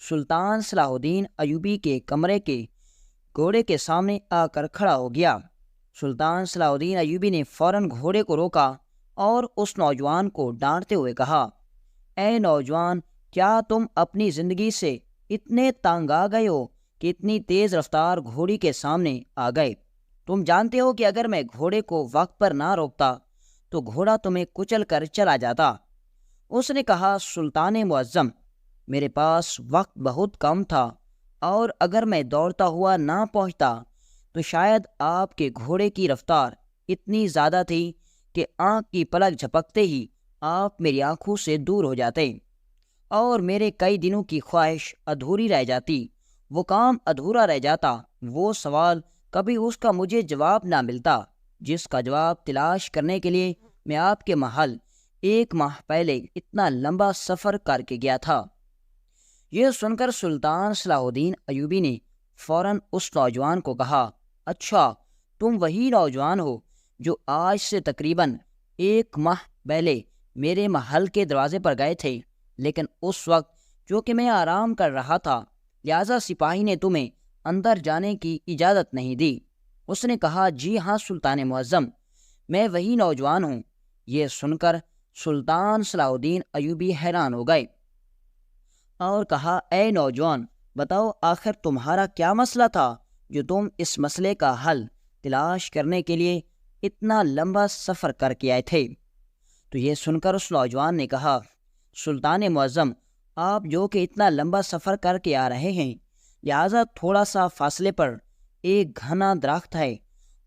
سلطان صلاح الدین ایوبی کے کمرے کے گھوڑے کے سامنے آ کر کھڑا ہو گیا۔ سلطان صلاح الدین ایوبی نے فوراً گھوڑے کو روکا اور اس نوجوان کو ڈانٹتے ہوئے کہا، اے نوجوان، کیا تم اپنی زندگی سے اتنے تنگ آ گئے ہو کہ اتنی تیز رفتار گھوڑی کے سامنے آ گئے؟ تم جانتے ہو کہ اگر میں گھوڑے کو وقت پر نہ روکتا تو گھوڑا تمہیں کچل کر چلا جاتا۔ اس نے کہا، سلطان معظم، میرے پاس وقت بہت کم تھا اور اگر میں دوڑتا ہوا نہ پہنچتا تو شاید آپ کے گھوڑے کی رفتار اتنی زیادہ تھی کہ آنکھ کی پلک جھپکتے ہی آپ میری آنکھوں سے دور ہو جاتے اور میرے کئی دنوں کی خواہش ادھوری رہ جاتی، وہ کام ادھورا رہ جاتا، وہ سوال کبھی اس کا مجھے جواب نہ ملتا جس کا جواب تلاش کرنے کے لیے میں آپ کے محل 1 ماہ پہلے اتنا لمبا سفر کر کے گیا تھا۔ یہ سن کر سلطان صلاح الدین ایوبی نے فوراً اس نوجوان کو کہا، اچھا، تم وہی نوجوان ہو جو آج سے تقریباً 1 ماہ پہلے میرے محل کے دروازے پر گئے تھے، لیکن اس وقت چونکہ میں آرام کر رہا تھا لہٰذا سپاہی نے تمہیں اندر جانے کی اجازت نہیں دی۔ اس نے کہا، جی ہاں سلطان معظم، میں وہی نوجوان ہوں۔ یہ سن کر سلطان صلاح الدین ایوبی حیران ہو گئے اور کہا، اے نوجوان، بتاؤ آخر تمہارا کیا مسئلہ تھا جو تم اس مسئلے کا حل تلاش کرنے کے لیے اتنا لمبا سفر کر کے آئے تھے؟ تو یہ سن کر اس نوجوان نے کہا، سلطان معظم، آپ جو کہ اتنا لمبا سفر کر کے آ رہے ہیں لہٰذا تھوڑا سا فاصلے پر ایک گھنا درخت ہے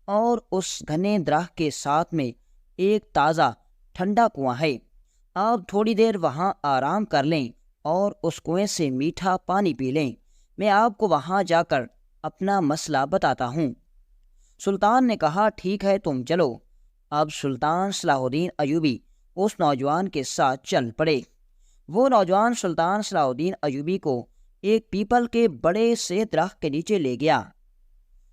اور اس گھنے درخت کے ساتھ میں ایک تازہ ٹھنڈا کنواں ہے۔ آپ تھوڑی دیر وہاں آرام کر لیں اور اس کنویں سے میٹھا پانی پی لیں، میں آپ کو وہاں جا کر اپنا مسئلہ بتاتا ہوں۔ سلطان نے کہا، ٹھیک ہے، تم چلو۔ اب سلطان صلاح الدین ایوبی اس نوجوان کے ساتھ چل پڑے۔ وہ نوجوان سلطان صلاح الدین ایوبی کو ایک پیپل کے بڑے سے درخت کے نیچے لے گیا۔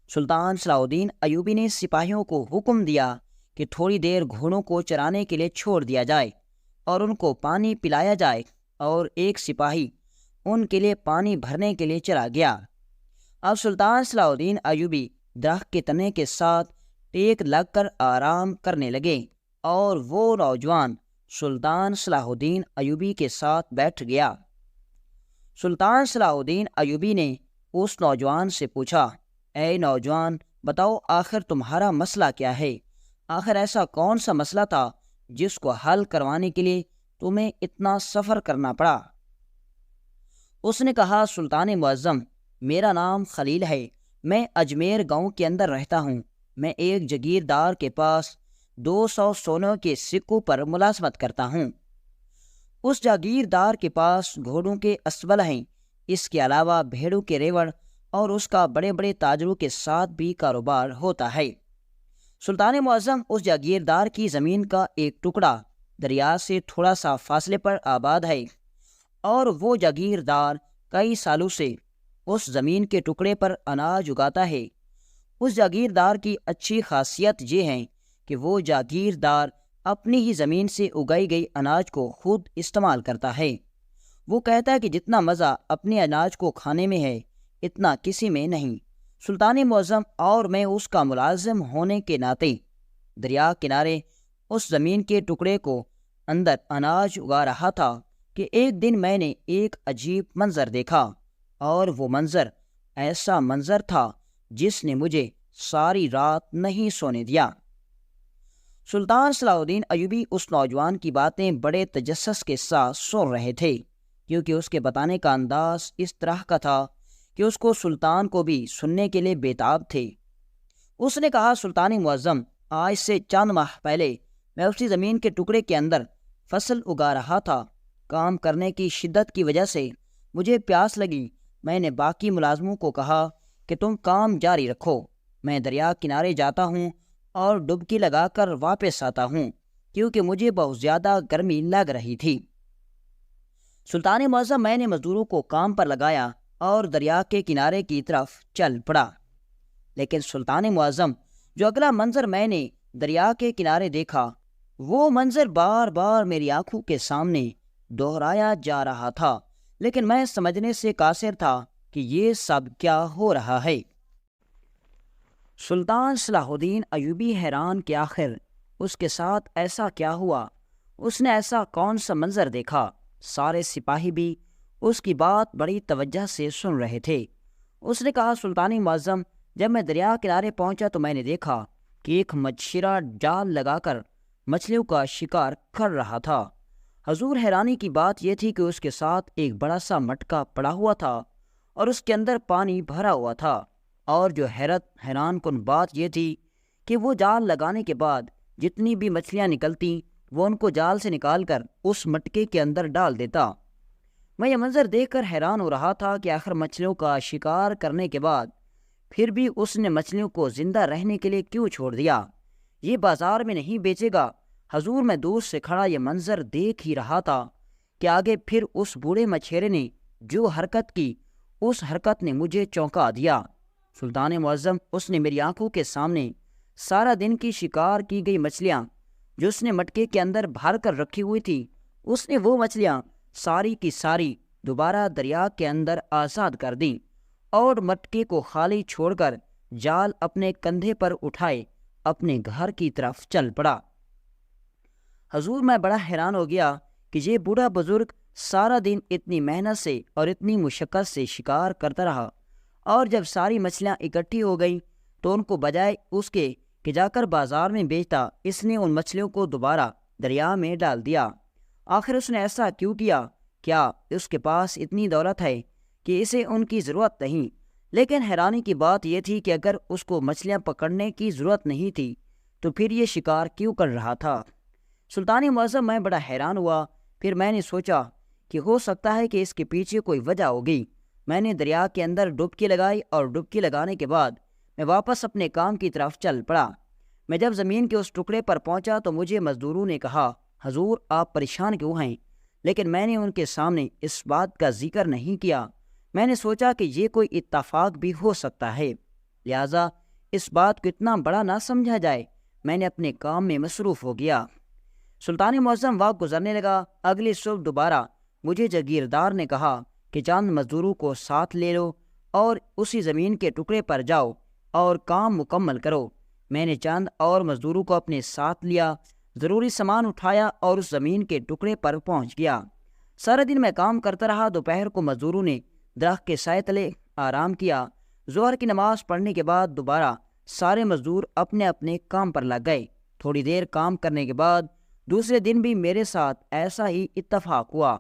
سلطان صلاح الدین ایوبی نے سپاہیوں کو حکم دیا کہ تھوڑی دیر گھوڑوں کو چرانے کے لیے چھوڑ دیا جائے اور ان کو پانی پلایا جائے، اور ایک سپاہی ان کے لیے پانی بھرنے کے لیے چلا گیا۔ اب سلطان صلاح الدین ایوبی درخت کے تنے کے ساتھ ٹیک لگ کر آرام کرنے لگے اور وہ نوجوان سلطان صلاح الدین ایوبی کے ساتھ بیٹھ گیا۔ سلطان صلاح الدین ایوبی نے اس نوجوان سے پوچھا، اے نوجوان، بتاؤ آخر تمہارا مسئلہ کیا ہے؟ آخر ایسا کون سا مسئلہ تھا جس کو حل کروانے کے لیے تمہیں اتنا سفر کرنا پڑا؟ اس نے کہا، سلطان معظم، میرا نام خلیل ہے، میں اجمیر گاؤں کے اندر رہتا ہوں۔ میں ایک جاگیردار کے پاس 200 سونے کے سکوں پر ملازمت کرتا ہوں۔ اس جاگیردار کے پاس گھوڑوں کے اسبل ہیں، اس کے علاوہ بھیڑوں کے ریوڑ اور اس کا بڑے بڑے تاجروں کے ساتھ بھی کاروبار ہوتا ہے۔ سلطان معظم، اس جاگیردار کی زمین کا ایک ٹکڑا دریا سے تھوڑا سا فاصلے پر آباد ہے اور وہ جاگیردار کئی سالوں سے اس زمین کے ٹکڑے پر اناج اگاتا ہے۔ اس جاگیردار کی اچھی خاصیت یہ ہے کہ وہ جاگیردار اپنی ہی زمین سے اگائی گئی اناج کو خود استعمال کرتا ہے۔ وہ کہتا ہے کہ جتنا مزہ اپنے اناج کو کھانے میں ہے اتنا کسی میں نہیں۔ سلطان معظم، اور میں اس کا ملازم ہونے کے ناطے دریا کنارے اس زمین کے ٹکڑے کو اندر اناج اگا رہا تھا کہ ایک دن میں نے ایک عجیب منظر دیکھا، اور وہ منظر ایسا منظر تھا جس نے مجھے ساری رات نہیں سونے دیا۔ سلطان صلاح الدین ایوبی اس نوجوان کی باتیں بڑے تجسس کے ساتھ سن رہے تھے، کیونکہ اس کے بتانے کا انداز اس طرح کا تھا کہ اس کو سلطان کو بھی سننے کے لیے بےتاب تھے۔ اس نے کہا، سلطان معظم، آج سے چند ماہ پہلے میں اسی زمین کے ٹکڑے کے اندر فصل اگا رہا تھا۔ کام کرنے کی شدت کی وجہ سے مجھے پیاس لگی۔ میں نے باقی ملازموں کو کہا کہ تم کام جاری رکھو، میں دریا کنارے جاتا ہوں اور ڈبکی لگا کر واپس آتا ہوں، کیونکہ مجھے بہت زیادہ گرمی لگ رہی تھی۔ سلطان معظم، میں نے مزدوروں کو کام پر لگایا اور دریا کے کنارے کی طرف چل پڑا۔ لیکن سلطان معظم، جو اگلا منظر میں نے دریا کے کنارے دیکھا، وہ منظر بار بار میری آنکھوں کے سامنے دہرایا جا رہا تھا۔ لیکن میں سمجھنے سے قاصر تھا کہ یہ سب کیا ہو رہا ہے۔ سلطان صلاح الدین ایوبی حیران کہ آخر اس کے ساتھ ایسا کیا ہوا، اس نے ایسا کون سا منظر دیکھا۔ سارے سپاہی بھی اس کی بات بڑی توجہ سے سن رہے تھے۔ اس نے کہا، سلطان معظم، جب میں دریا کنارے پہنچا تو میں نے دیکھا کہ ایک مچھرہ جال لگا کر مچھلیوں کا شکار کر رہا تھا۔ حضور، حیرانی کی بات یہ تھی کہ اس کے ساتھ ایک بڑا سا مٹکا پڑا ہوا تھا اور اس کے اندر پانی بھرا ہوا تھا، اور جو حیران کن بات یہ تھی کہ وہ جال لگانے کے بعد جتنی بھی مچھلیاں نکلتی وہ ان کو جال سے نکال کر اس مٹکے کے اندر ڈال دیتا۔ میں یہ منظر دیکھ کر حیران ہو رہا تھا کہ آخر مچھلیوں کا شکار کرنے کے بعد پھر بھی اس نے مچھلیوں کو زندہ رہنے کے لیے کیوں چھوڑ دیا؟ یہ بازار میں نہیں بیچے گا۔ حضور، میں دور سے کھڑا یہ منظر دیکھ ہی رہا تھا کہ آگے پھر اس بوڑھے مچھیرے نے جو حرکت کی، اس حرکت نے مجھے چونکا دیا۔ سلطان معظم، اس نے میری آنکھوں کے سامنے سارا دن کی شکار کی گئی مچھلیاں جو اس نے مٹکے کے اندر بھر کر رکھی ہوئی تھی، اس نے وہ مچھلیاں ساری کی ساری دوبارہ دریا کے اندر آزاد کر دیں اور مٹکے کو خالی چھوڑ کر جال اپنے کندھے پر اٹھائے اپنے گھر کی طرف چل پڑا۔ حضور، میں بڑا حیران ہو گیا کہ یہ بوڑھا بزرگ سارا دن اتنی محنت سے اور اتنی مشقت سے شکار کرتا رہا، اور جب ساری مچھلیاں اکٹھی ہو گئیں تو ان کو بجائے اس کے کہ جا کر بازار میں بیچتا، اس نے ان مچھلیوں کو دوبارہ دریا میں ڈال دیا۔ آخر اس نے ایسا کیوں کیا؟ کیا اس کے پاس اتنی دولت ہے کہ اسے ان کی ضرورت نہیں؟ لیکن حیرانی کی بات یہ تھی کہ اگر اس کو مچھلیاں پکڑنے کی ضرورت نہیں تھی تو پھر یہ شکار کیوں کر رہا تھا؟ سلطان معظم، میں بڑا حیران ہوا۔ پھر میں نے سوچا کہ ہو سکتا ہے کہ اس کے پیچھے کوئی وجہ ہوگی۔ میں نے دریا کے اندر ڈبکی لگائی اور ڈبکی لگانے کے بعد میں واپس اپنے کام کی طرف چل پڑا۔ میں جب زمین کے اس ٹکڑے پر پہنچا تو مجھے مزدوروں نے کہا، حضور آپ پریشان کیوں ہیں؟ لیکن میں نے ان کے سامنے اس بات کا ذکر نہیں کیا۔ میں نے سوچا کہ یہ کوئی اتفاق بھی ہو سکتا ہے، لہٰذا اس بات کو اتنا بڑا نہ سمجھا جائے۔ میں نے اپنے کام میں مصروف ہو گیا۔ سلطان معظم، وقت گزرنے لگا۔ اگلی صبح دوبارہ مجھے جاگیردار نے کہا کہ چند مزدوروں کو ساتھ لے لو اور اسی زمین کے ٹکڑے پر جاؤ اور کام مکمل کرو۔ میں نے چند اور مزدوروں کو اپنے ساتھ لیا، ضروری سامان اٹھایا اور اس زمین کے ٹکڑے پر پہنچ گیا۔ سارا دن میں کام کرتا رہا۔ دوپہر کو مزدوروں نے درخت کے سائے تلے آرام کیا۔ ظہر کی نماز پڑھنے کے بعد دوبارہ سارے مزدور اپنے اپنے کام پر لگ گئے۔ تھوڑی دیر کام کرنے کے بعد دوسرے دن بھی میرے ساتھ ایسا ہی اتفاق ہوا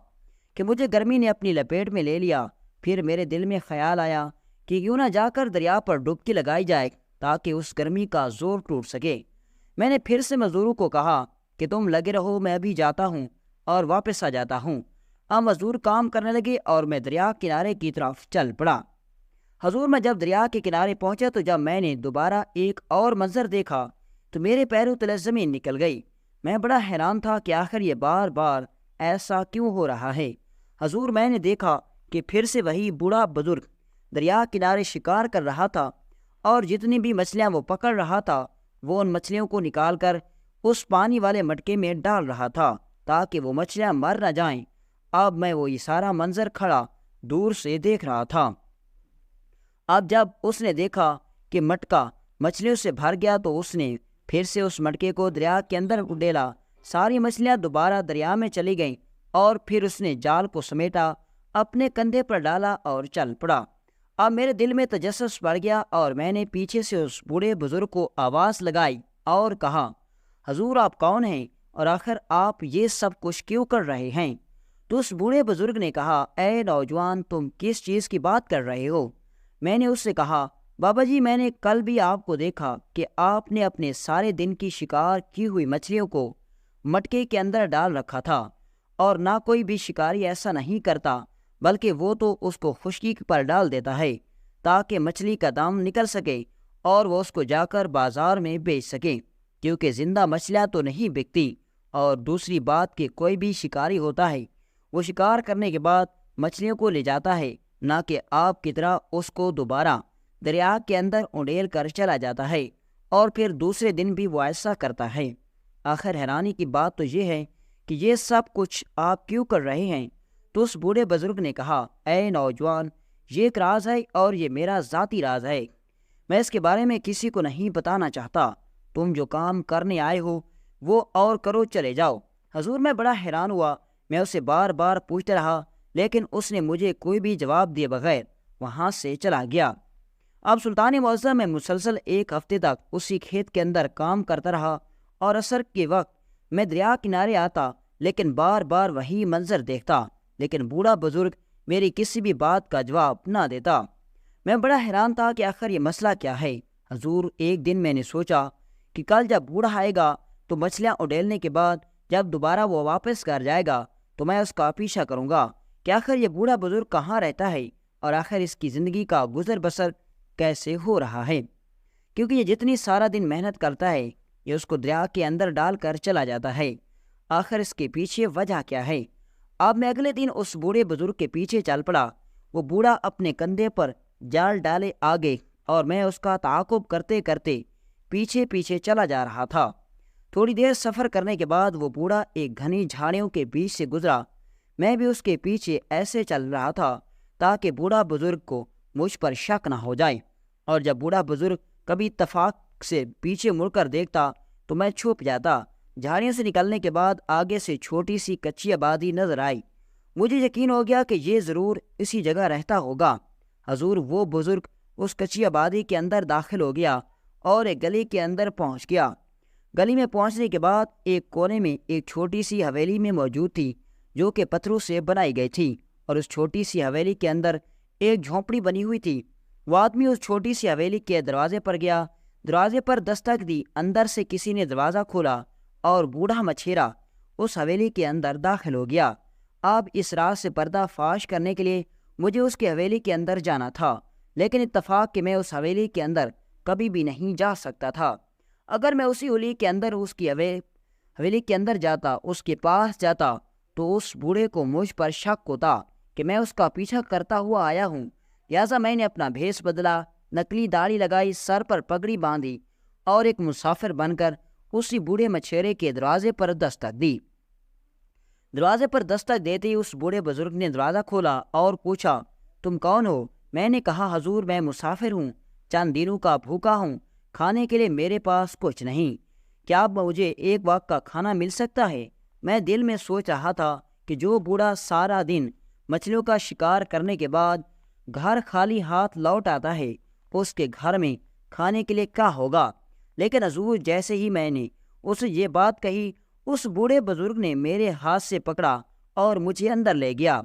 کہ مجھے گرمی نے اپنی لپیٹ میں لے لیا۔ پھر میرے دل میں خیال آیا کہ کیوں نہ جا کر دریا پر ڈبکی لگائی جائے تاکہ اس گرمی کا زور ٹوٹ سکے۔ میں نے پھر سے مزدوروں کو کہا کہ تم لگے رہو، میں ابھی جاتا ہوں اور واپس آ جاتا ہوں۔ اب مزدور کام کرنے لگے اور میں دریا کنارے کی طرف چل پڑا۔ حضور، میں جب دریا کے کنارے پہنچا تو جب میں نے دوبارہ ایک اور منظر دیکھا تو میرے پیروں تلے زمین نکل گئی۔ میں بڑا حیران تھا کہ آخر یہ بار بار ایسا کیوں ہو رہا ہے۔ حضور، میں نے دیکھا کہ پھر سے وہی بوڑھا بزرگ دریا کنارے شکار کر رہا تھا اور جتنی بھی مچھلیاں وہ پکڑ رہا تھا وہ ان مچھلیوں کو نکال کر اس پانی والے مٹکے میں ڈال رہا تھا تاکہ وہ مچھلیاں مر نہ جائیں۔ اب میں وہی سارا منظر کھڑا دور سے دیکھ رہا تھا۔ اب جب اس نے دیکھا کہ مٹکا مچھلیوں سے بھر گیا تو اس نے پھر سے اس مٹکے کو دریا کے اندر ڈیلا۔ ساری مچھلیاں دوبارہ دریا میں چلی گئیں اور پھر اس نے جال کو سمیٹا، اپنے کندھے پر ڈالا اور چل پڑا۔ اب میرے دل میں تجسس بڑھ گیا اور میں نے پیچھے سے اس بوڑھے بزرگ کو آواز لگائی اور کہا، حضور آپ کون ہیں اور آخر آپ یہ سب کچھ کیوں کر رہے ہیں؟ تو اس بوڑھے بزرگ نے کہا، اے نوجوان، تم کس چیز کی بات کر رہے ہو؟ میں نے اس سے کہا، بابا جی، میں نے کل بھی آپ کو دیکھا کہ آپ نے اپنے سارے دن کی شکار کی ہوئی مچھلیوں کو مٹکے کے اندر ڈال رکھا تھا، اور نہ کوئی بھی شکاری ایسا نہیں کرتا، بلکہ وہ تو اس کو خشکی پر ڈال دیتا ہے تاکہ مچھلی کا دام نکل سکے اور وہ اس کو جا کر بازار میں بیچ سکے، کیونکہ زندہ مچھلیاں تو نہیں بکتی۔ اور دوسری بات کہ کوئی بھی شکاری ہوتا ہے وہ شکار کرنے کے بعد مچھلیوں کو لے جاتا ہے، نہ کہ آپ کی طرح اس کو دوبارہ دریا کے اندر انڈیل کر چلا جاتا ہے اور پھر دوسرے دن بھی وہ ایسا کرتا ہے۔ آخر حیرانی کی بات تو یہ ہے کہ یہ سب کچھ آپ کیوں کر رہے ہیں؟ تو اس بوڑھے بزرگ نے کہا، اے نوجوان، یہ ایک راز ہے اور یہ میرا ذاتی راز ہے، میں اس کے بارے میں کسی کو نہیں بتانا چاہتا، تم جو کام کرنے آئے ہو وہ اور کرو، چلے جاؤ۔ حضور میں بڑا حیران ہوا، میں اسے بار بار پوچھتا رہا لیکن اس نے مجھے کوئی بھی جواب دیے بغیر وہاں سے چلا گیا۔ اب سلطان معظم میں مسلسل 1 ہفتے تک اسی کھیت کے اندر کام کرتا رہا اور عصر کے وقت میں دریا کنارے آتا لیکن بار بار وہی منظر دیکھتا، لیکن بوڑھا بزرگ میری کسی بھی بات کا جواب نہ دیتا۔ میں بڑا حیران تھا کہ آخر یہ مسئلہ کیا ہے۔ حضور، ایک دن میں نے سوچا کہ کل جب بوڑھا آئے گا تو مچھلیاں اڈیلنے کے بعد جب دوبارہ وہ واپس گھر جائے گا تو میں اس کا پیچھا کروں گا کہ آخر یہ بوڑھا بزرگ کہاں رہتا ہے اور آخر اس کی زندگی کا گزر بسر کیسے ہو رہا ہے، کیونکہ یہ جتنی سارا دن محنت کرتا ہے یہ اس کو دریا کے اندر ڈال کر چلا جاتا ہے، آخر اس کے پیچھے وجہ کیا ہے۔ اب میں اگلے دن اس بوڑھے بزرگ کے پیچھے چل پڑا۔ وہ بوڑھا اپنے کندھے پر جال ڈالے آگے اور میں اس کا تعاقب کرتے کرتے پیچھے پیچھے چلا جا رہا تھا۔ تھوڑی دیر سفر کرنے کے بعد وہ بوڑھا ایک گھنی جھاڑیوں کے بیچ سے گزرا۔ میں بھی اس کے پیچھے ایسے چل رہا تھا تاکہ بوڑھا بزرگ کو مجھ پر شک نہ ہو جائے، اور جب بوڑھا بزرگ کبھی اتفاق سے پیچھے مڑ کر دیکھتا تو میں چھپ جاتا۔ جھاڑیوں سے نکلنے کے بعد آگے سے چھوٹی سی کچی آبادی نظر آئی۔ مجھے یقین ہو گیا کہ یہ ضرور اسی جگہ رہتا ہوگا۔ حضور، وہ بزرگ اس کچی آبادی کے اندر داخل ہو گیا اور ایک گلی کے اندر پہنچ گیا۔ گلی میں پہنچنے کے بعد ایک کونے میں ایک چھوٹی سی حویلی میں موجود تھی جو کہ پتھروں سے بنائی گئی تھی، اور اس چھوٹی سی حویلی کے اندر ایک جھونپڑی بنی ہوئی تھی۔ وہ آدمی اس چھوٹی سی حویلی کے دروازے پر گیا، دروازے پر دستک دی، اندر سے کسی نے دروازہ کھولا اور بوڑھا مچھیرا اس حویلی کے اندر داخل ہو گیا۔ اب اس راز سے پردہ فاش کرنے کے لیے مجھے اس کی حویلی کے اندر جانا تھا، لیکن اتفاق کہ میں اس حویلی کے اندر کبھی بھی نہیں جا سکتا تھا۔ اگر میں اسی حویلی کے اندر اس کی حویلی کے اندر جاتا، اس کے پاس جاتا، تو اس بوڑھے کو مجھ پر شک ہوتا کہ میں اس کا پیچھا کرتا ہوا آیا ہوں۔ لہٰذا میں نے اپنا بھیس بدلا، نکلی داڑھی لگائی، سر پر پگڑی باندھی اور ایک مسافر بن کر اسی بوڑھے مچھیرے کے دروازے پر دستک دی۔ دروازے پر دستک دیتے ہی اس بوڑھے بزرگ نے دروازہ کھولا اور پوچھا، تم کون ہو؟ میں نے کہا، حضور میں مسافر ہوں، چند دنوں کا بھوکا ہوں، کھانے کے لیے میرے پاس کچھ نہیں، کیا اب مجھے ایک وقت کا کھانا مل سکتا ہے؟ میں دل میں سوچ رہا تھا کہ جو بوڑھا سارا دن مچھلیوں کا شکار کرنے کے بعد گھر خالی ہاتھ لوٹ آتا ہے، اس کے گھر میں کھانے کے لیے کیا ہوگا؟ لیکن حضور، جیسے ہی میں نے اسے یہ بات کہی، اس بوڑھے بزرگ نے میرے ہاتھ سے پکڑا اور مجھے اندر لے گیا۔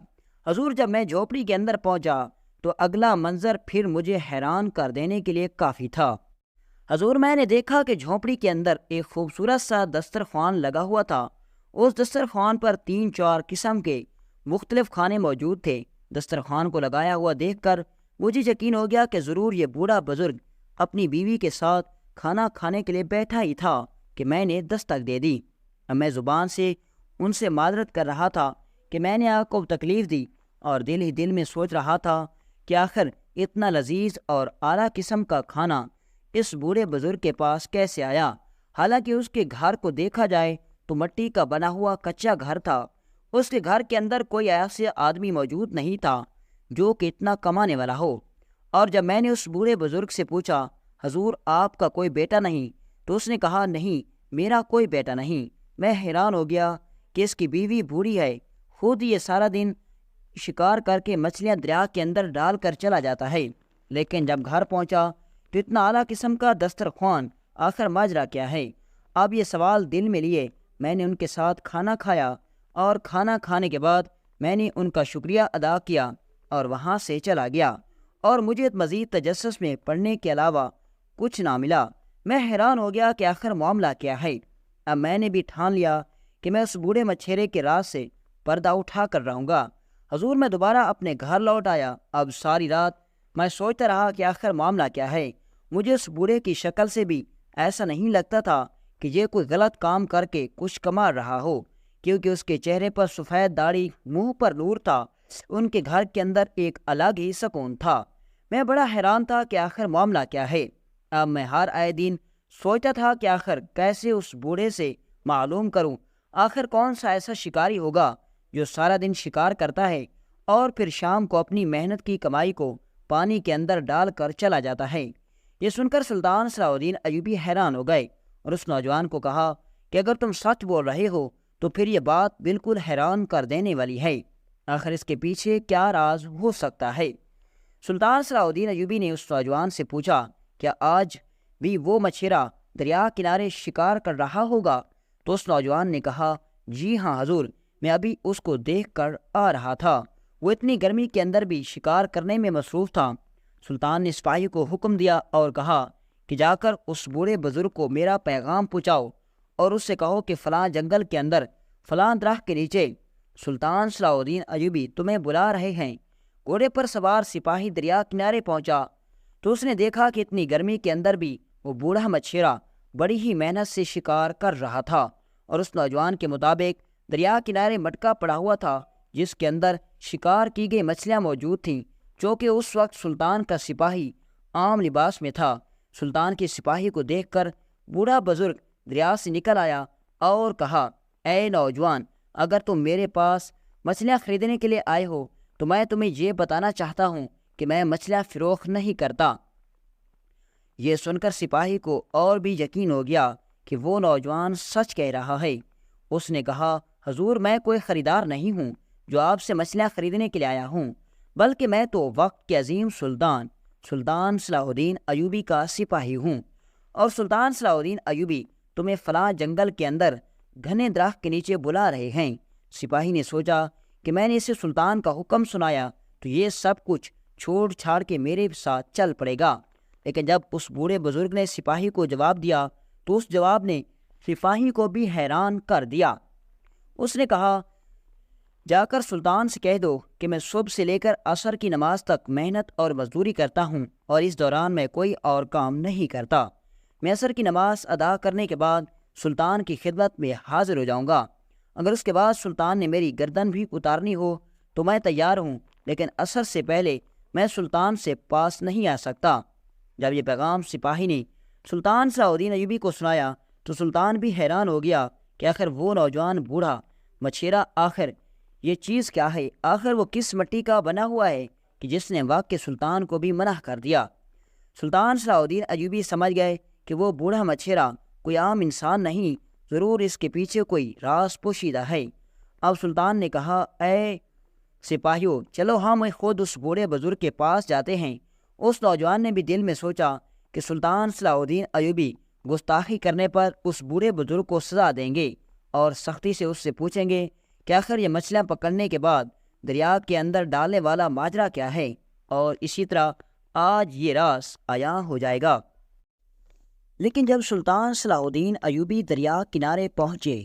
حضور، جب میں جھونپڑی کے اندر پہنچا تو اگلا منظر پھر مجھے حیران کر دینے کے لیے کافی تھا۔ حضور، میں نے دیکھا کہ جھونپڑی کے اندر ایک خوبصورت سا دسترخوان لگا ہوا تھا۔ اس دسترخوان پر 3-4 قسم کے مختلف کھانے موجود تھے۔ دسترخوان کو لگایا ہوا دیکھ کر مجھے یقین ہو گیا کہ ضرور یہ بوڑھا بزرگ اپنی بیوی کے ساتھ کھانا کھانے کے لیے بیٹھا ہی تھا کہ میں نے دستک دے دی۔ اب میں زبان سے ان سے معذرت کر رہا تھا کہ میں نے آپ کو تکلیف دی، اور دل ہی دل میں سوچ رہا تھا کہ آخر اتنا لذیذ اور اعلیٰ قسم کا کھانا اس بوڑھے بزرگ کے پاس کیسے آیا۔ حالانکہ اس کے گھر کو دیکھا جائے تو مٹی کا بنا ہوا کچا گھر تھا۔ اس کے گھر کے اندر کوئی ایسا آدمی موجود نہیں تھا جو کہ اتنا کمانے والا ہو۔ اور جب میں نے اس بوڑھے بزرگ سے پوچھا، حضور آپ کا کوئی بیٹا نہیں؟ تو اس نے کہا، نہیں، میرا کوئی بیٹا نہیں۔ میں حیران ہو گیا کہ اس کی بیوی بوڑھی ہے، خود یہ سارا دن شکار کر کے مچھلیاں دریا کے اندر ڈال کر چلا جاتا ہے، لیکن جب گھر پہنچا تو اتنا اعلیٰ قسم کا دسترخوان، آخر ماجرا کیا ہے؟ اب یہ سوال دل میں لیے میں نے ان کے ساتھ کھانا کھایا، اور کھانا کھانے کے بعد میں نے ان کا شکریہ ادا کیا اور وہاں سے چلا گیا، اور مجھے مزید تجسس میں پڑھنے کے علاوہ کچھ نہ ملا۔ میں حیران ہو گیا کہ آخر معاملہ کیا ہے۔ اب میں نے بھی ٹھان لیا کہ میں اس بوڑھے مچھیرے کے راز سے پردہ اٹھا کر رہوں گا۔ حضور، میں دوبارہ اپنے گھر لوٹ آیا۔ اب ساری رات میں سوچتا رہا کہ آخر معاملہ کیا ہے۔ مجھے اس بوڑھے کی شکل سے بھی ایسا نہیں لگتا تھا کہ یہ کوئی غلط کام کر کے کچھ کما رہا ہو، کیونکہ اس کے چہرے پر سفید داڑھی، منہ پر نور تھا۔ ان کے گھر کے اندر ایک الگ ہی سکون تھا۔ میں بڑا حیران تھا کہ آخر معاملہ کیا ہے۔ اب میں ہر آئے دن سوچتا تھا کہ آخر کیسے اس بوڑھے سے معلوم کروں، آخر کون سا ایسا شکاری ہوگا جو سارا دن شکار کرتا ہے اور پھر شام کو اپنی محنت کی کمائی کو پانی کے اندر ڈال کر چلا جاتا ہے۔ یہ سن کر سلطان صلاح الدین ایوبی حیران ہو گئے اور اس نوجوان کو کہا کہ اگر تم سچ بول رہے ہو تو پھر یہ بات بالکل حیران کر دینے والی ہے، آخر اس کے پیچھے کیا راز ہو سکتا ہے؟ سلطان صلاح الدین ایوبی نے اس نوجوان سے پوچھا، کیا آج بھی وہ مچھیرا دریا کنارے شکار کر رہا ہوگا؟ تو اس نوجوان نے کہا، جی ہاں حضور، میں ابھی اس کو دیکھ کر آ رہا تھا، وہ اتنی گرمی کے اندر بھی شکار کرنے میں مصروف تھا۔ سلطان نے سپاہی کو حکم دیا اور کہا کہ جا کر اس بوڑھے بزرگ کو میرا پیغام پہنچاؤ اور اس سے کہو کہ فلاں جنگل کے اندر فلاں درخت کے نیچے سلطان صلاح الدین ایوبی تمہیں بلا رہے ہیں۔ گھوڑے پر سوار سپاہی دریا کنارے پہنچا تو اس نے دیکھا کہ اتنی گرمی کے اندر بھی وہ بوڑھا مچھیرا بڑی ہی محنت سے شکار کر رہا تھا، اور اس نوجوان کے مطابق دریا کنارے مٹکا پڑا ہوا تھا جس کے اندر شکار کی گئی مچھلیاں موجود تھیں، چونکہ اس وقت سلطان کا سپاہی عام لباس میں تھا۔ سلطان کے سپاہی کو دیکھ کر بوڑھا بزرگ دریا سے نکل آیا اور کہا، اے نوجوان، اگر تم میرے پاس مچھلیاں خریدنے کے لیے آئے ہو تو میں تمہیں یہ بتانا چاہتا ہوں کہ میں مچھلیاں فروخت نہیں کرتا۔ یہ سن کر سپاہی کو اور بھی یقین ہو گیا کہ وہ نوجوان سچ کہہ رہا ہے۔ اس نے کہا، حضور، میں کوئی خریدار نہیں ہوں جو آپ سے مچھلیاں خریدنے کے لیے آیا ہوں، بلکہ میں تو وقت کے عظیم سلطان صلاح الدین ایوبی کا سپاہی ہوں، اور سلطان صلاح الدین ایوبی تمہیں فلاں جنگل کے اندر گھنے درخت کے نیچے بلا رہے ہیں۔ سپاہی نے سوچا کہ میں نے اسے سلطان کا حکم سنایا تو یہ سب کچھ چھوڑ چھاڑ کے میرے ساتھ چل پڑے گا، لیکن جب اس بوڑھے بزرگ نے سپاہی کو جواب دیا تو اس جواب نے سپاہی کو بھی حیران کر دیا۔ اس نے کہا، جا کر سلطان سے کہہ دو کہ میں صبح سے لے کر عصر کی نماز تک محنت اور مزدوری کرتا ہوں، اور اس دوران میں کوئی اور کام نہیں کرتا۔ میں عصر کی نماز ادا کرنے کے بعد سلطان کی خدمت میں حاضر ہو جاؤں گا۔ اگر اس کے بعد سلطان نے میری گردن بھی اتارنی ہو تو میں تیار ہوں، لیکن عصر سے پہلے میں سلطان سے پاس نہیں آ سکتا۔ جب یہ پیغام سپاہی نے سلطان صلاح الدین ایوبی کو سنایا تو سلطان بھی حیران ہو گیا کہ آخر وہ نوجوان بوڑھا مچھیرا آخر یہ چیز کیا ہے، آخر وہ کس مٹی کا بنا ہوا ہے کہ جس نے واقع سلطان کو بھی منع کر دیا۔ سلطان صلاح الدین ایوبی سمجھ گئے کہ وہ بوڑھا مچھیرا کوئی عام انسان نہیں، ضرور اس کے پیچھے کوئی راز پوشیدہ ہے۔ اب سلطان نے کہا، اے سپاہیوں، چلو ہم خود اس بوڑھے بزرگ کے پاس جاتے ہیں۔ اس نوجوان نے بھی دل میں سوچا کہ سلطان صلاح الدین ایوبی گستاخی کرنے پر اس بوڑھے بزرگ کو سزا دیں گے اور سختی سے اس سے پوچھیں گے کہ آخر یہ مچھلیاں پکڑنے کے بعد دریا کے اندر ڈالنے والا ماجرا کیا ہے، اور اسی طرح آج یہ راز عیاں ہو جائے گا۔ لیکن جب سلطان صلاح الدین ایوبی دریا کنارے پہنچے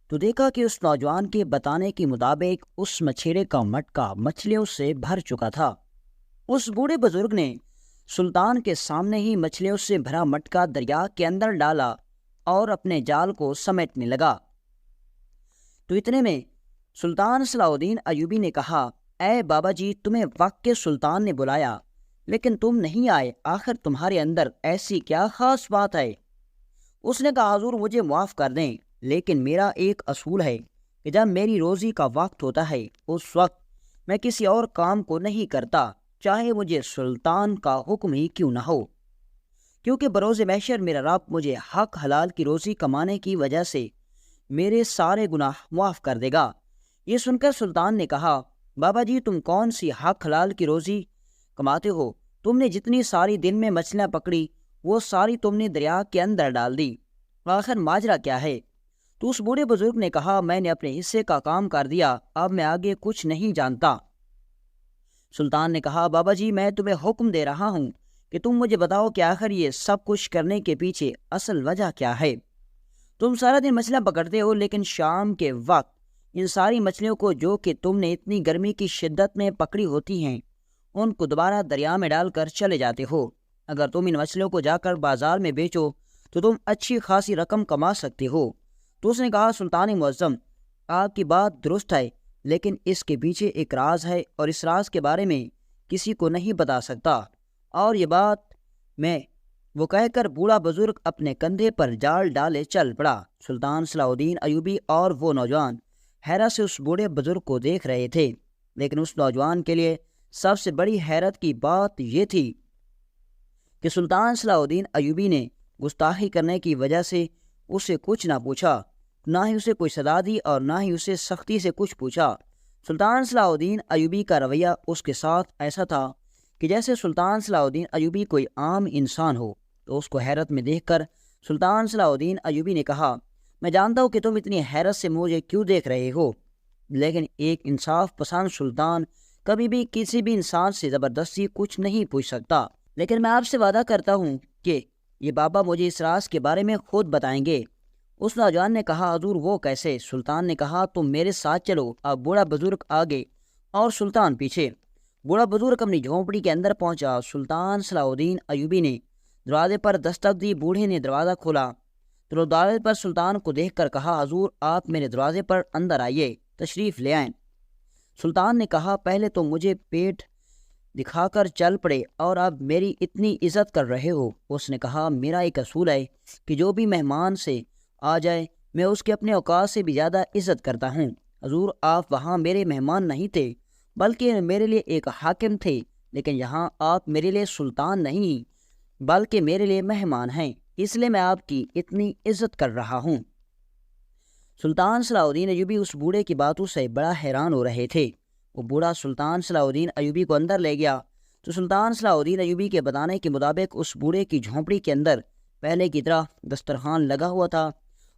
تو دیکھا کہ اس نوجوان کے بتانے کے مطابق اس مچھیرے کا مٹکا مچھلیوں سے بھر چکا تھا۔ اس بوڑھے بزرگ نے سلطان کے سامنے ہی مچھلیوں سے بھرا مٹکا دریا کے اندر ڈالا اور اپنے جال کو سمیٹنے لگا۔ تو اتنے میں سلطان صلاح الدین ایوبی نے کہا، اے بابا جی، تمہیں وقت کے سلطان نے بلایا لیکن تم نہیں آئے، آخر تمہارے اندر ایسی کیا خاص بات ہے؟ اس نے کہا، حضور مجھے معاف کر دیں، لیکن میرا ایک اصول ہے کہ جب میری روزی کا وقت ہوتا ہے اس وقت میں کسی اور کام کو نہیں کرتا، چاہے مجھے سلطان کا حکم ہی کیوں نہ ہو، کیونکہ بروز محشر میرا رب مجھے حق حلال کی روزی کمانے کی وجہ سے میرے سارے گناہ معاف کر دے گا۔ یہ سن کر سلطان نے کہا، بابا جی، تم کون سی حق حلال کی روزی کماتے ہو؟ تم نے جتنی ساری دن میں مچھلیاں پکڑی وہ ساری تم نے دریا کے اندر ڈال دی، آخر ماجرا کیا ہے؟ تو اس بوڑھے بزرگ نے کہا، میں نے اپنے حصے کا کام کر دیا، اب میں آگے کچھ نہیں جانتا۔ سلطان نے کہا، بابا جی، میں تمہیں حکم دے رہا ہوں کہ تم مجھے بتاؤ کہ آخر یہ سب کچھ کرنے کے پیچھے اصل وجہ کیا ہے؟ تم سارا دن مچھلیاں پکڑتے ہو، لیکن شام کے وقت ان ساری مچھلیوں کو جو کہ تم نے اتنی گرمی کی شدت میں پکڑی ہوتی ہیں ان کو دوبارہ دریا میں ڈال کر چلے جاتے ہو۔ اگر تم ان مچھلیوں کو جا کر بازار میں بیچو تو تم اچھی خاصی رقم کما سکتے ہو۔ تو اس نے کہا، سلطان معظم، آپ کی بات درست ہے، لیکن اس کے پیچھے ایک راز ہے اور اس راز کے بارے میں کسی کو نہیں بتا سکتا، اور یہ بات میں وہ کہہ کر بوڑھا بزرگ اپنے کندھے پر جال ڈالے چل پڑا۔ سلطان صلاح الدین ایوبی اور وہ نوجوان حیرت سے اس بوڑھے بزرگ کو دیکھ رہے تھے، لیکن اس نوجوان کے لیے سب سے بڑی حیرت کی بات یہ تھی کہ سلطان صلاح الدین ایوبی نے گستاخی کرنے کی وجہ سے اسے کچھ نہ پوچھا، نہ ہی اسے کوئی سزا دی اور نہ ہی اسے سختی سے کچھ پوچھا۔ سلطان صلاح الدین ایوبی کا رویہ اس کے ساتھ ایسا تھا کہ جیسے سلطان صلاح الدین ایوبی کوئی عام انسان ہو۔ تو اس کو حیرت میں دیکھ کر سلطان صلاح الدین ایوبی نے کہا، میں جانتا ہوں کہ تم اتنی حیرت سے مجھے کیوں دیکھ رہے ہو، لیکن ایک انصاف پسند سلطان کبھی بھی کسی بھی انسان سے زبردستی کچھ نہیں پوچھ سکتا، لیکن میں آپ سے وعدہ کرتا ہوں کہ یہ بابا مجھے اس راز کے بارے میں خود بتائیں گے۔ اس نوجوان نے کہا، حضور وہ کیسے؟ سلطان نے کہا، تم میرے ساتھ چلو۔ اب بوڑھا بزرگ آگے اور سلطان پیچھے۔ بوڑھا بزرگ اپنی جھونپڑی کے اندر پہنچا۔ سلطان صلاح الدین ایوبی نے دروازے پر دستک دی۔ بوڑھے نے دروازہ کھولا تو دروازے پر سلطان کو دیکھ کر کہا، حضور آپ میرے دروازے پر اندر آئیے، تشریف لے آئیں۔ سلطان نے کہا، پہلے تو مجھے پیٹ دکھا کر چل پڑے اور اب میری اتنی عزت کر رہے ہو۔ اس نے کہا، میرا ایک اصول ہے کہ جو بھی مہمان سے آ جائے میں اس کے اپنے اوقات سے بھی زیادہ عزت کرتا ہوں۔ حضور آپ وہاں میرے مہمان نہیں تھے بلکہ میرے لیے ایک حاکم تھے، لیکن یہاں آپ میرے لیے سلطان نہیں بلکہ میرے لیے مہمان ہیں، اس لیے میں آپ کی اتنی عزت کر رہا ہوں۔ سلطان صلاح الدین ایوبی اس بوڑھے کی باتوں سے بڑا حیران ہو رہے تھے۔ وہ بوڑھا سلطان صلاح الدین ایوبی کو اندر لے گیا تو سلطان صلاح الدین ایوبی کے بتانے کے مطابق اس بوڑھے کی جھونپڑی کے اندر پہلے کی طرح دسترخوان لگا ہوا تھا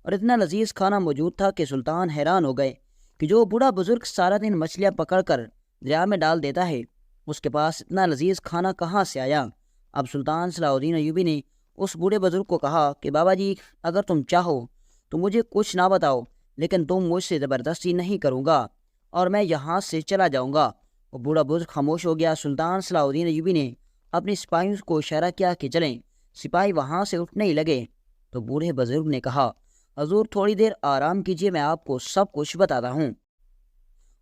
اور اتنا لذیذ کھانا موجود تھا کہ سلطان حیران ہو گئے کہ جو بوڑھا بزرگ سارا دن مچھلیاں پکڑ کر دریا میں ڈال دیتا ہے، اس کے پاس اتنا لذیذ کھانا کہاں سے آیا؟ اب سلطان صلاح الدین ایوبی نے اس بوڑھے بزرگ کو کہا کہ بابا جی، اگر تم چاہو تو مجھے کچھ نہ بتاؤ، لیکن تم مجھ سے زبردستی نہیں کروں گا اور میں یہاں سے چلا جاؤں گا۔ وہ بوڑھا بزرگ خاموش ہو گیا۔ سلطان صلاح الدین ایوبی نے اپنے سپاہیوں کو اشارہ کیا کہ چلیں۔ سپاہی وہاں سے اٹھنے ہی لگے تو بوڑھے بزرگ نے کہا، حضور تھوڑی دیر آرام کیجیے، میں آپ کو سب کچھ بتاتا ہوں۔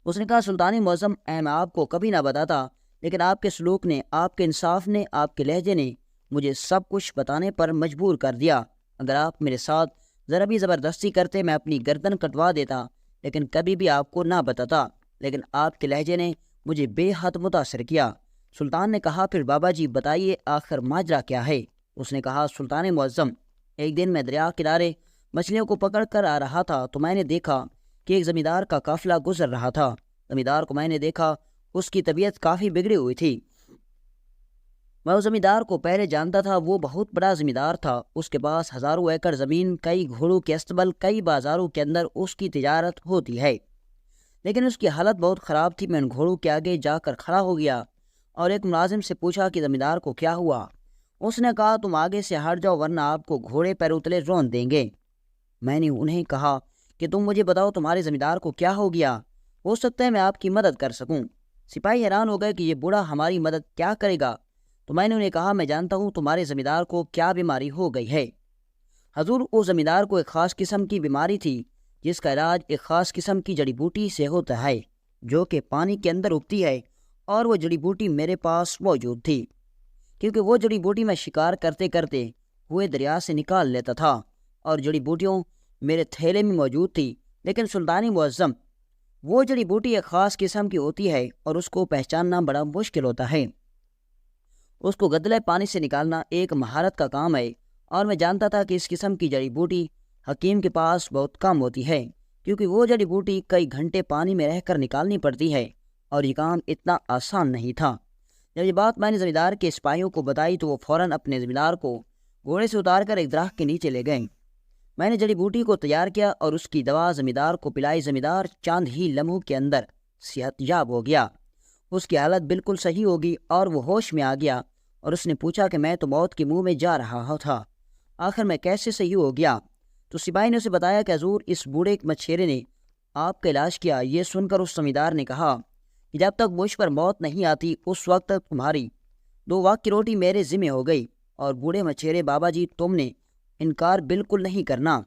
اس نے کہا، سلطان معظم، میں آپ کو کبھی نہ بتاتا، لیکن آپ کے سلوک نے، آپ کے انصاف نے، آپ کے لہجے نے مجھے سب کچھ بتانے پر مجبور کر دیا۔ اگر آپ میرے ساتھ ذرا بھی زبردستی کرتے میں اپنی گردن کٹوا دیتا، لیکن کبھی بھی آپ کو نہ بتاتا، لیکن آپ کے لہجے نے مجھے بے حد متاثر کیا۔ سلطان نے کہا، پھر بابا جی بتائیے آخر ماجرا کیا ہے؟ اس نے کہا، سلطان معظم، ایک دن میں دریا کنارے مچھلیوں کو پکڑ کر آ رہا تھا تو میں نے دیکھا کہ ایک زمیندار کا قافلہ گزر رہا تھا۔ زمیندار کو میں نے دیکھا، اس کی طبیعت کافی بگڑی ہوئی تھی۔ میں اس زمیندار کو پہلے جانتا تھا، وہ بہت بڑا زمیندار تھا، اس کے پاس ہزاروں ایکڑ زمین، کئی گھوڑوں کے استبل، کئی بازاروں کے اندر اس کی تجارت ہوتی ہے، لیکن اس کی حالت بہت خراب تھی۔ میں ان گھوڑوں کے آگے جا کر کھڑا ہو گیا اور ایک ملازم سے پوچھا کہ زمیندار کو کیا ہوا؟ اس نے کہا، تم آگے سے ہٹ جاؤ ورنہ آپ کو گھوڑے پیر اتلے رون دیں گے۔ میں نے انہیں کہا کہ تم مجھے بتاؤ تمہارے زمیندار کو کیا ہو گیا، ہو سکتا ہے میں آپ کی مدد کر سکوں۔ سپاہی حیران ہو گئے کہ یہ بوڑھا ہماری مدد کیا کرے گا، تو میں نے انہیں کہا، میں جانتا ہوں تمہارے زمیندار کو کیا بیماری ہو گئی ہے۔ حضور، اس زمیندار کو ایک خاص قسم کی بیماری تھی جس کا علاج ایک خاص قسم کی جڑی بوٹی سے ہوتا ہے جو کہ پانی کے اندر اگتی ہے، اور وہ جڑی بوٹی میرے پاس موجود تھی، کیونکہ وہ جڑی بوٹی میں شکار کرتے کرتے ہوئے دریا سے نکال لیتا تھا اور جڑی بوٹیوں میرے تھیلے میں موجود تھی۔ لیکن سلطان معظم، وہ جڑی بوٹی ایک خاص قسم کی ہوتی ہے اور اس کو پہچاننا بڑا مشکل ہوتا ہے۔ اس کو گدلے پانی سے نکالنا ایک مہارت کا کام ہے، اور میں جانتا تھا کہ اس قسم کی جڑی بوٹی حکیم کے پاس بہت کم ہوتی ہے، کیونکہ وہ جڑی بوٹی کئی گھنٹے پانی میں رہ کر نکالنی پڑتی ہے اور یہ کام اتنا آسان نہیں تھا۔ جب یہ بات میں نے زمیندار کے سپاہیوں کو بتائی تو وہ فوراً اپنے زمیندار کو گھوڑے سے اتار کر ایک درخت کے نیچے لے گئے۔ میں نے جڑی بوٹی کو تیار کیا اور اس کی دوا زمیندار کو پلائی۔ زمیندار چاند ہی لمحوں کے اندر صحت یاب ہو گیا، اس کی حالت بالکل صحیح ہوگی اور وہ ہوش میں آ گیا، اور اس نے پوچھا کہ میں تو موت کے منہ میں جا رہا تھا، آخر میں کیسے صحیح ہو گیا؟ تو سپاہی نے اسے بتایا کہ حضور، اس بوڑھے مچھیرے نے آپ کا علاج کیا۔ یہ سن کر اس زمیندار نے کہا کہ جب تک مجھ پر موت نہیں آتی اس وقت تک تمہاری 2 وقت کی روٹی میرے ذمہ ہو گئی۔ اور بوڑھے مچھیرے، بابا جی تم نے انکار بالکل نہیں کرنا،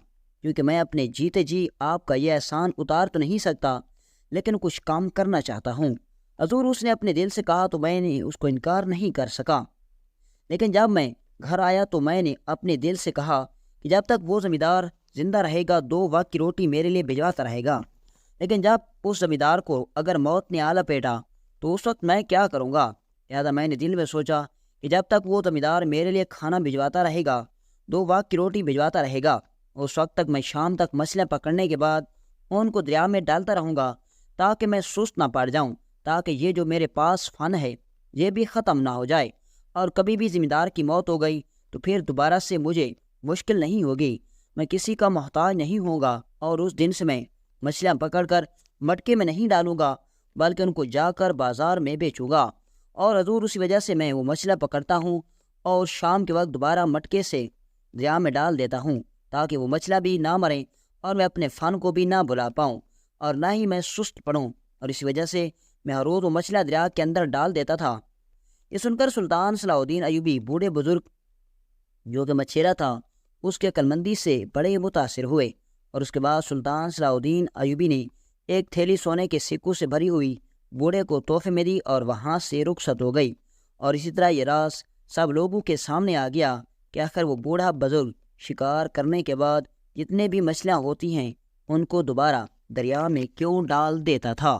کیونکہ میں اپنے جیتے جی آپ کا یہ احسان اتار تو نہیں سکتا، لیکن کچھ کام کرنا چاہتا ہوں۔ حضور، اس نے اپنے دل سے کہا تو میں نے اس کو انکار نہیں کر سکا، لیکن جب میں گھر آیا تو میں نے اپنے دل سے کہا کہ جب تک وہ زمیندار زندہ رہے گا 2 وقت کی روٹی میرے لیے بھجواتا رہے گا۔ لیکن جب اس زمیندار کو اگر موت نے آ لپیٹا تو اس وقت میں کیا کروں گا؟ لہٰذا میں نے دل میں سوچا کہ جب تک وہ زمیندار میرے لیے کھانا بھجواتا رہے گا، 2 وقت کی روٹی بھجواتا رہے گا، اس وقت تک میں شام تک مچھلیاں پکڑنے کے بعد ان کو دریا میں ڈالتا رہوں گا تاکہ میں سست نہ پڑ جاؤں، تاکہ یہ جو میرے پاس فن ہے یہ بھی ختم نہ ہو جائے، اور کبھی بھی زمیندار کی موت ہو گئی تو پھر دوبارہ سے مجھے مشکل نہیں ہوگی، میں کسی کا محتاج نہیں ہوں گا، اور اس دن سے میں مچھلیاں پکڑ کر مٹکے میں نہیں ڈالوں گا بلکہ ان کو جا کر بازار میں بیچوں گا۔ اور حضور اسی وجہ سے میں وہ مچھلیاں پکڑتا ہوں اور شام کے وقت دوبارہ مٹکے سے دریا میں ڈال دیتا ہوں تاکہ وہ مچھلیاں بھی نہ مریں اور میں اپنے فن کو بھی نہ بھلا پاؤں اور نہ ہی میں سست پڑوں، اور اسی وجہ سے میں ہر روز وہ مچھلیاں دریا کے اندر ڈال دیتا تھا۔ یہ سن کر سلطان صلاح الدین ایوبی بوڑھے بزرگ جو کہ مچھیرا تھا اس کے عقلمندی سے بڑے متاثر ہوئے، اور اس کے بعد سلطان صلاح الدین ایوبی نے ایک تھیلی سونے کے سکوں سے بھری ہوئی بوڑھے کو تحفے میں دی اور وہاں سے رخصت ہو گئی۔ اور اسی طرح یہ راز سب لوگوں کے سامنے آ گیا کہ آخر وہ بوڑھا بزرگ شکار کرنے کے بعد جتنے بھی مچھلیاں ہوتی ہیں ان کو دوبارہ دریا میں کیوں ڈال دیتا تھا۔